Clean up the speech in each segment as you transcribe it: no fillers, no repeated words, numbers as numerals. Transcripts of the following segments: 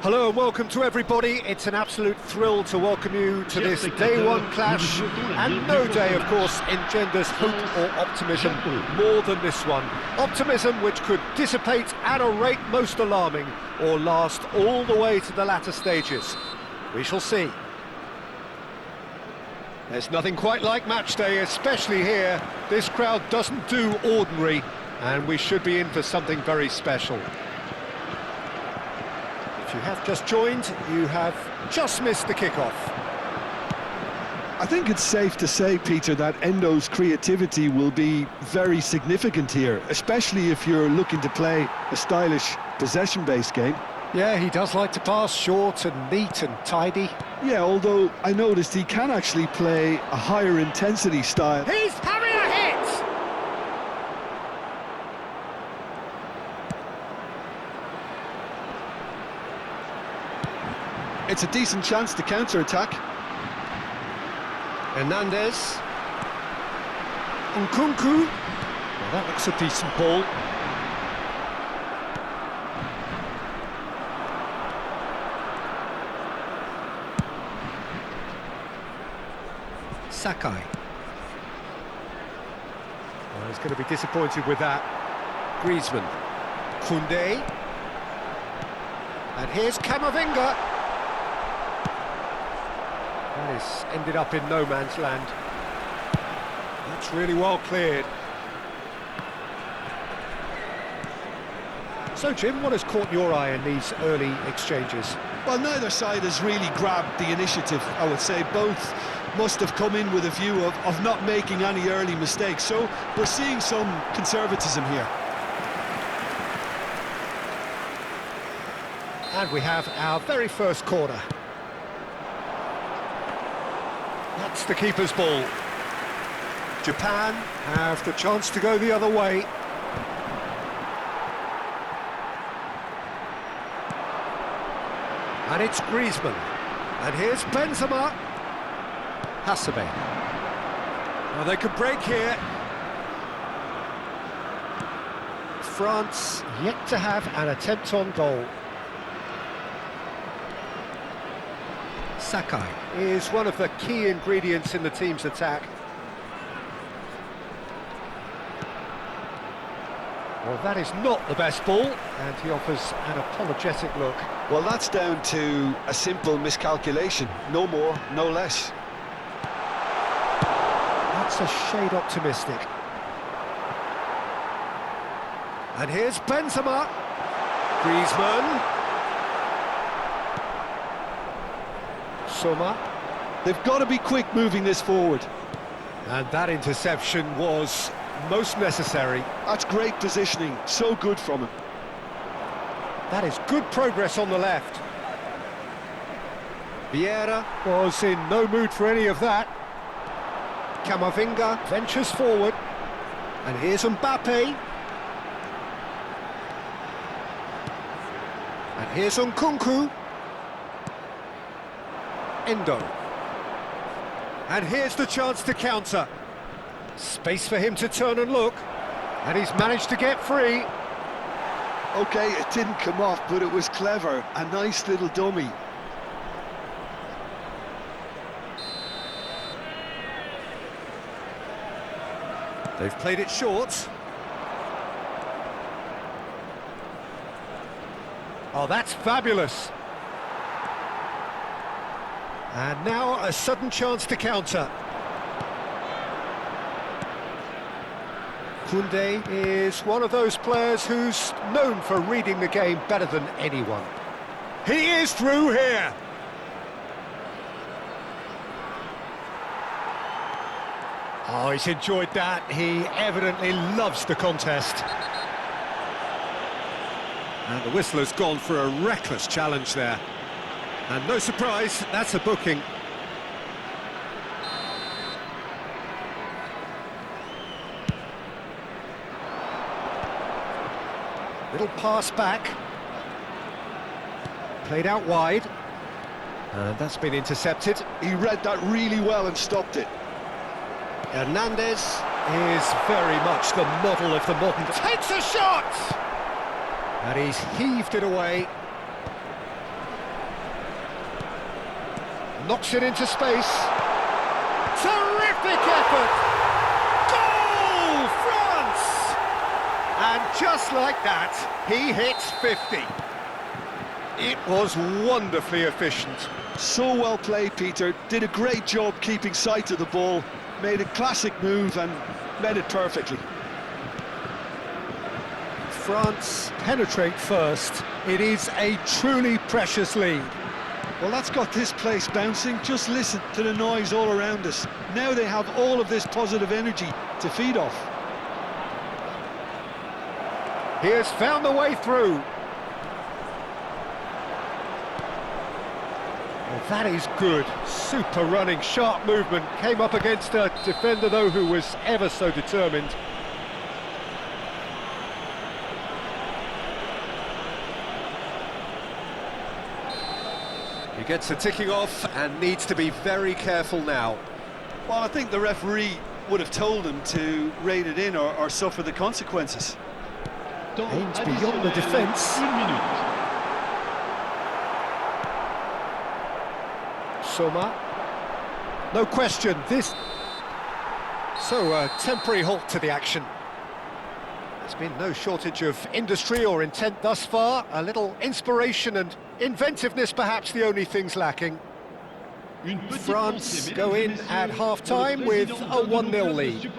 Hello and welcome to everybody. It's an absolute thrill to welcome you to this day one clash, and no day, of course, engenders hope or optimism more than this one. Optimism which could dissipate at a rate most alarming or last all the way to the latter stages. We shall see. There's nothing quite like match day, especially here. This crowd doesn't do ordinary, and we should be in for something very special. If you have just joined, you have just missed the kickoff. I think it's safe to say, Peter, that Endo's creativity will be very significant here, especially if you're looking to play a stylish possession-based game. Yeah, he does like to pass short and neat and tidy. Yeah, although I noticed he can actually play a higher intensity style. He's having a hit! It's a decent chance to counter-attack. Hernandez. Nkunku. Well, that looks a decent ball. Sakai. Well, he's going to be disappointed with that. Griezmann. Koundé. And here's Camavinga. That is ended up in no man's land. That's really well cleared. So, Jim, what has caught your eye in these early exchanges? Well, neither side has really grabbed the initiative, I would say. Both must have come in with a view of not making any early mistakes. So we're seeing some conservatism here. And we have our very first corner. That's the keeper's ball. Japan have the chance to go the other way. And it's Griezmann. And here's Benzema. Hasebe. Well, they could break here. France yet to have an attempt on goal. Sakai is one of the key ingredients in the team's attack. Well, that is not the best ball, and he offers an apologetic look. Well, that's down to a simple miscalculation. No more, no less. That's a shade optimistic. And here's Benzema. Griezmann. Soma. They've got to be quick moving this forward. And that interception was most necessary. That's great positioning, so good from him. That is good progress on the left. Vieira was in no mood for any of that. Camavinga ventures forward. And here's Mbappe. And here's Nkunku. Endo. And here's the chance to counter. Space for him to turn and look. And he's managed to get free. Okay, it didn't come off, but it was clever. A nice little dummy. They've played it short. Oh, that's fabulous. And now a sudden chance to counter. Koundé is one of those players who's known for reading the game better than anyone. He is through here. Oh, he's enjoyed that. He evidently loves the contest. And the whistler's gone for a reckless challenge there. And no surprise, that's a booking. Little pass back. Played out wide. And that's been intercepted. He read that really well and stopped it. Hernandez is very much the model of the modern... Takes a shot! And he's heaved it away. Knocks it into space. Terrific effort! Goal, France! And just like that, he hits 50. It was wonderfully efficient. So well played, Peter. Did a great job keeping sight of the ball. Made a classic move and met it perfectly. France penetrate first. It is a truly precious lead. Well, that's got this place bouncing. Just listen to the noise all around us. Now they have all of this positive energy to feed off. He has found the way through. Well, that is good. Super running, sharp movement. Came up against a defender, though, who was ever so determined. He gets the ticking off and needs to be very careful now. Well, I think the referee would have told him to rate it in or suffer the consequences. Aims beyond the defence. Soma. No question, this... So, a temporary halt to the action. There's been no shortage of industry or intent thus far. A little inspiration and inventiveness, perhaps the only things lacking. France go in at half-time with a 1-0 lead.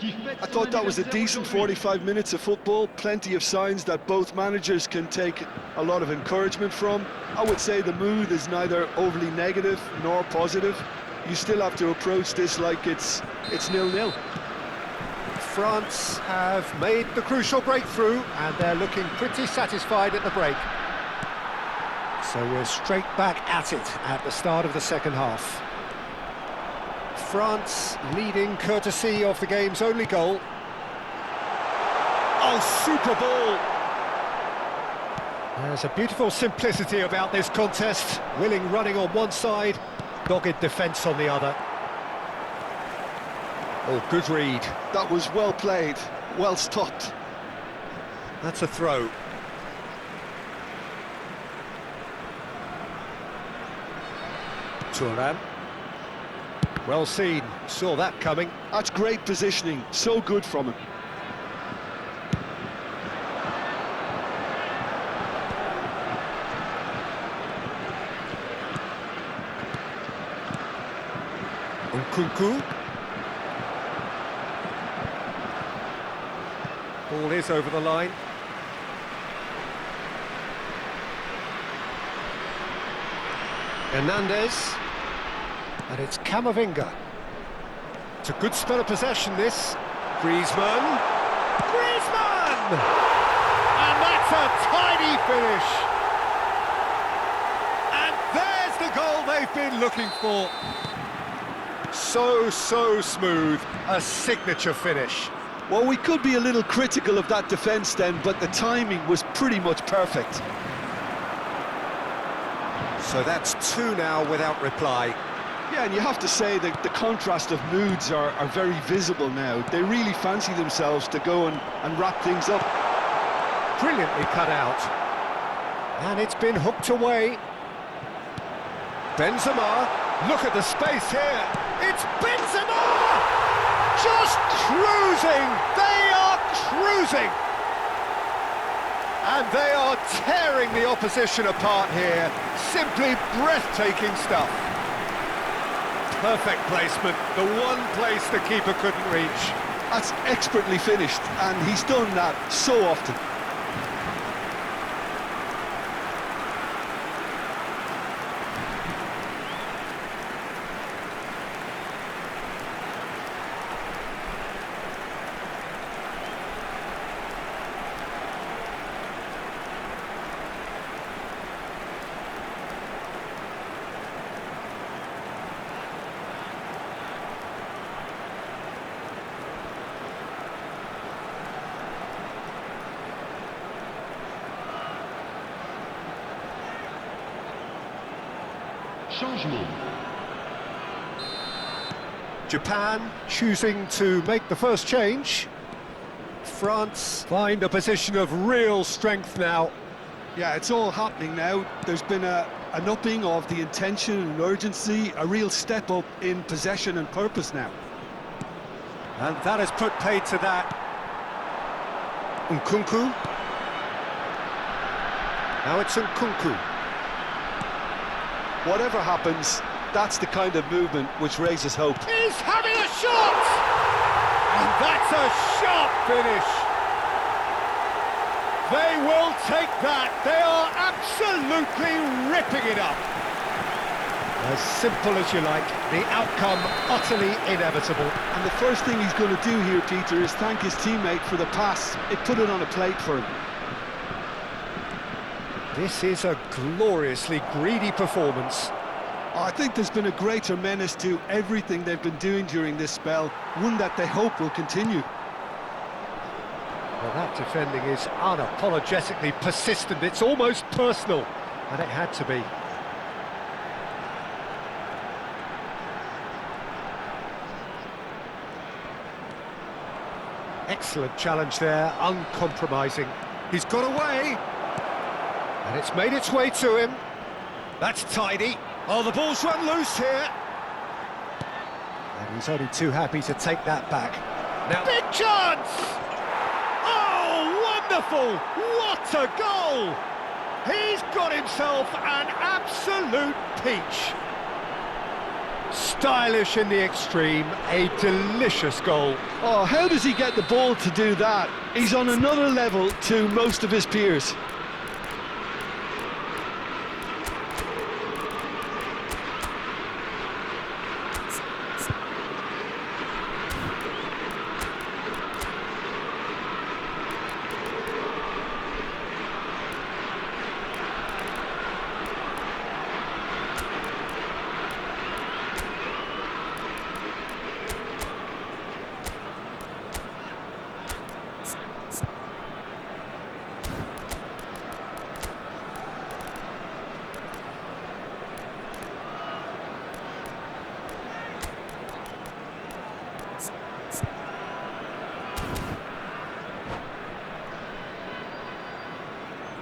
I thought that was a decent 45 minutes of football. Plenty of signs that both managers can take a lot of encouragement from. I would say the mood is neither overly negative nor positive. You still have to approach this like it's 0-0. France have made the crucial breakthrough and they're looking pretty satisfied at the break. So we're straight back at it at the start of the second half. France leading courtesy of the game's only goal. Oh, super ball! There's a beautiful simplicity about this contest. Willing running on one side, dogged defence on the other. Oh, good read. That was well played, well stopped. That's a throw. Thuram. Well seen, saw that coming. That's great positioning, so good from him. Nkunku. Ball is over the line. Hernandez. And it's Camavinga. It's a good spell of possession, this. Griezmann. Griezmann! And that's a tidy finish. And there's the goal they've been looking for. So smooth. A signature finish. Well, we could be a little critical of that defence then, but the timing was pretty much perfect. So that's two now without reply. Yeah, and you have to say that the contrast of moods are very visible now. They really fancy themselves to go and wrap things up. Brilliantly cut out. And it's been hooked away. Benzema, look at the space here. It's Benzema! Just cruising! They are cruising! And they are tearing the opposition apart here. Simply breathtaking stuff. Perfect placement, the one place the keeper couldn't reach. That's expertly finished, and he's done that so often. Changement. Japan choosing to make the first change. France find a position of real strength now. Yeah, it's all happening now. There's been an upping of the intention and urgency, a real step up in possession and purpose now. And that has put paid to that. Nkunku. Now it's Nkunku. Whatever happens, that's the kind of movement which raises hope. He's having a shot! And that's a sharp finish. They will take that. They are absolutely ripping it up. As simple as you like, the outcome utterly inevitable. And the first thing he's going to do here, Peter, is thank his teammate for the pass. It put it on a plate for him. This is a gloriously greedy performance. I think there's been a greater menace to everything they've been doing during this spell, one that they hope will continue. Well, that defending is unapologetically persistent. It's almost personal, and it had to be. Excellent challenge there, uncompromising. He's got away, and it's made its way to him. That's tidy. Oh, the ball's run loose here. And he's only too happy to take that back. Now, big chance! Oh, wonderful! What a goal! He's got himself an absolute peach. Stylish in the extreme, a delicious goal. Oh, how does he get the ball to do that? He's on another level to most of his peers.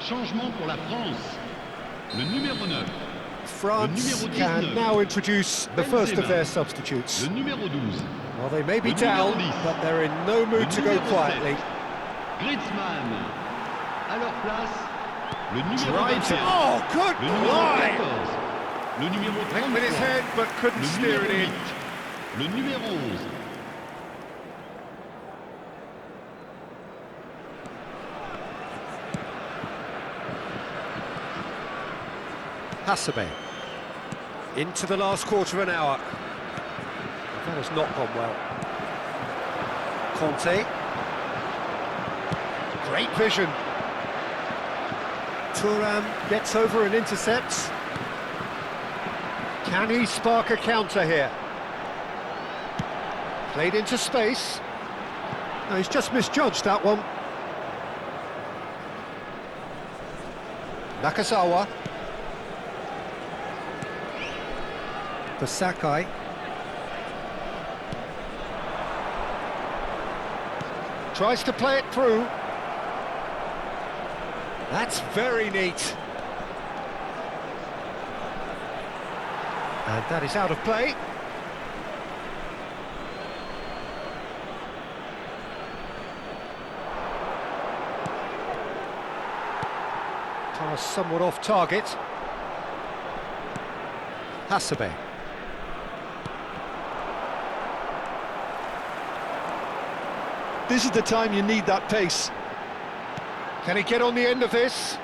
Changement pour la France. Le numéro 9. France can now introduce the first of their substitutes. Le numéro 12. Well, they may be Le down, numéro 10. but they're in no mood to go numéro quietly. 7. Griezmann. À leur place, le numéro Right. 21. Oh, good Le numéro line! 14. Le numéro Went with his 33. head, but couldn't Le steer numéro it in. 8. Le numéro 11. Hasebe. Into the last quarter of an hour. That has not gone well. Conte. Great vision. Thuram gets over and intercepts. Can he spark a counter here? Played into space. No, he's just misjudged that one. Nakazawa. For Sakai. Tries to play it through. That's very neat. And that is out of play. Pass somewhat off target. Hasebe. This is the time you need that pace. Can he get on the end of this?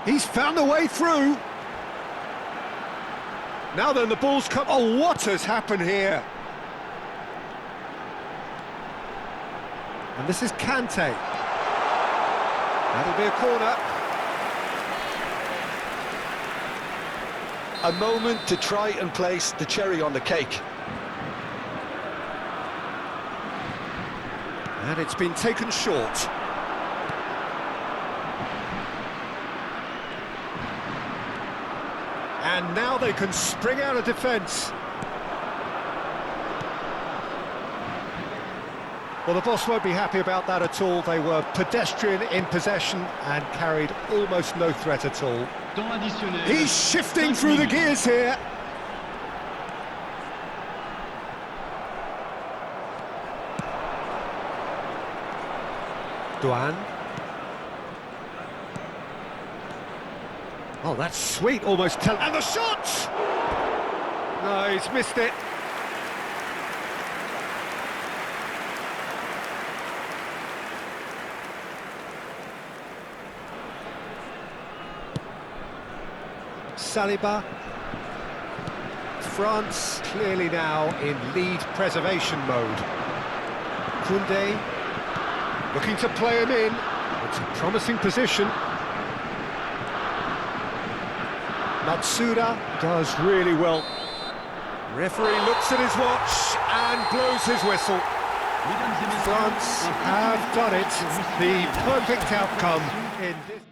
He's found a way through. Now then, the ball's come. Oh, what has happened here? And this is Kante. That'll be a corner. A moment to try and place the cherry on the cake. And it's been taken short. And now they can spring out of defence. Well, the boss won't be happy about that at all. They were pedestrian in possession and carried almost no threat at all. Temps additionnel. He's shifting through the gears here. Douane. Oh, that's sweet, almost and the shot! No, he's missed it. Saliba. France clearly now in lead preservation mode. Koundé looking to play him in. It's a promising position. Matsuda does really well. Referee looks at his watch and blows his whistle. France have done it. The perfect outcome in this.